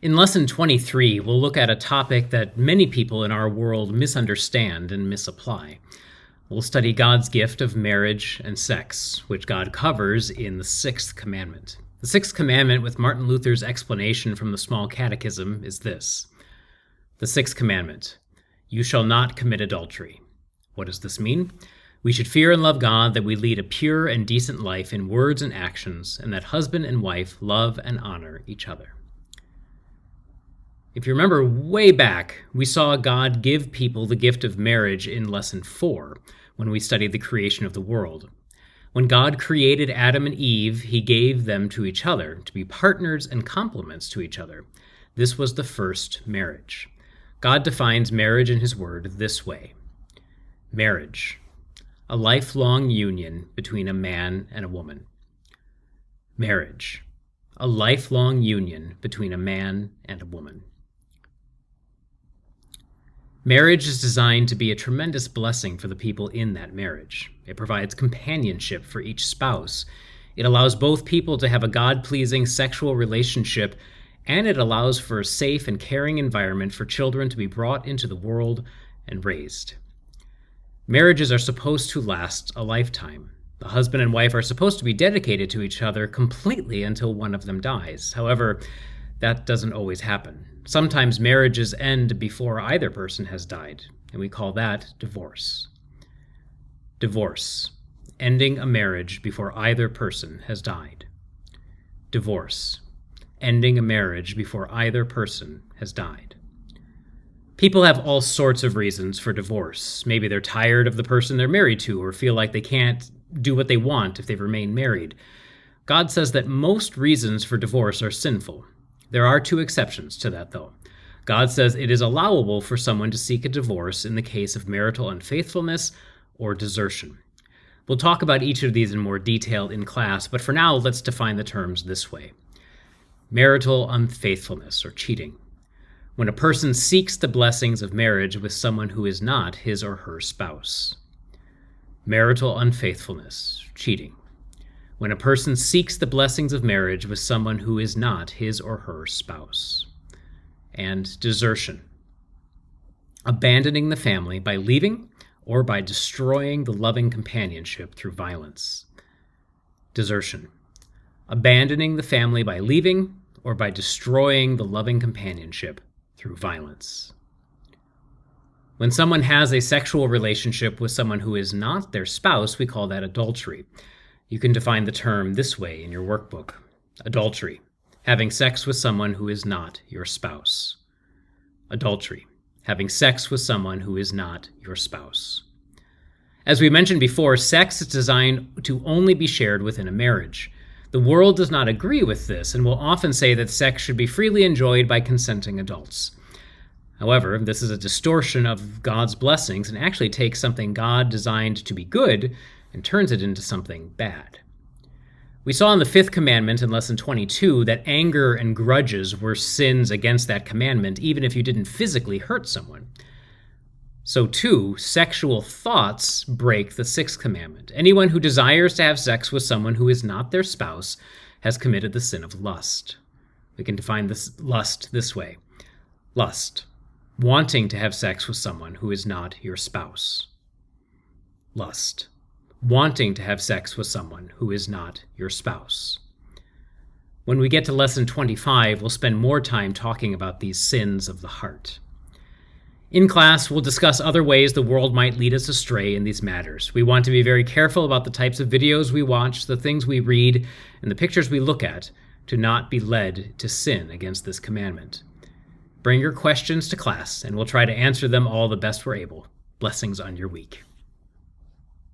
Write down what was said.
In Lesson 23, we'll look at a topic that many people in our world misunderstand and misapply. We'll study God's gift of marriage and sex, which God covers in the Sixth Commandment. The Sixth Commandment, with Martin Luther's explanation from the Small Catechism, is this. The Sixth Commandment, you shall not commit adultery. What does this mean? We should fear and love God, that we lead a pure and decent life in words and actions, and that husband and wife love and honor each other. If you remember way back, we saw God give people the gift of marriage in Lesson 4, when we studied the creation of the world. When God created Adam and Eve, he gave them to each other, to be partners and complements to each other. This was the first marriage. God defines marriage in his word this way. Marriage, a lifelong union between a man and a woman. Marriage, a lifelong union between a man and a woman. Marriage is designed to be a tremendous blessing for the people in that marriage. It provides companionship for each spouse. It allows both people to have a God-pleasing sexual relationship, and it allows for a safe and caring environment for children to be brought into the world and raised. Marriages are supposed to last a lifetime. The husband and wife are supposed to be dedicated to each other completely until one of them dies. However, that doesn't always happen. Sometimes marriages end before either person has died, and we call that divorce. Divorce, ending a marriage before either person has died. Divorce, ending a marriage before either person has died. People have all sorts of reasons for divorce. Maybe they're tired of the person they're married to, or feel like they can't do what they want if they remain married. God says that most reasons for divorce are sinful. There are two exceptions to that, though. God says it is allowable for someone to seek a divorce in the case of marital unfaithfulness or desertion. We'll talk about each of these in more detail in class, but for now, let's define the terms this way. Marital unfaithfulness, or cheating. When a person seeks the blessings of marriage with someone who is not his or her spouse. Marital unfaithfulness, cheating. When a person seeks the blessings of marriage with someone who is not his or her spouse. And desertion. Abandoning the family by leaving or by destroying the loving companionship through violence. Desertion. Abandoning the family by leaving or by destroying the loving companionship through violence. When someone has a sexual relationship with someone who is not their spouse, we call that adultery. You can define the term this way in your workbook. Adultery, having sex with someone who is not your spouse. Adultery, having sex with someone who is not your spouse. As we mentioned before, sex is designed to only be shared within a marriage. The world does not agree with this and will often say that sex should be freely enjoyed by consenting adults. However, this is a distortion of God's blessings and actually takes something God designed to be good and turns it into something bad. We saw in the Fifth Commandment in Lesson 22 that anger and grudges were sins against that commandment, even if you didn't physically hurt someone. So too, sexual thoughts break the Sixth Commandment. Anyone who desires to have sex with someone who is not their spouse has committed the sin of lust. We can define this lust this way. Lust, wanting to have sex with someone who is not your spouse. Lust, wanting to have sex with someone who is not your spouse. When we get to Lesson 25, we'll spend more time talking about these sins of the heart. In class, we'll discuss other ways the world might lead us astray in these matters. We want to be very careful about the types of videos we watch, the things we read, and the pictures we look at to not be led to sin against this commandment. Bring your questions to class, and we'll try to answer them all the best we're able. Blessings on your week.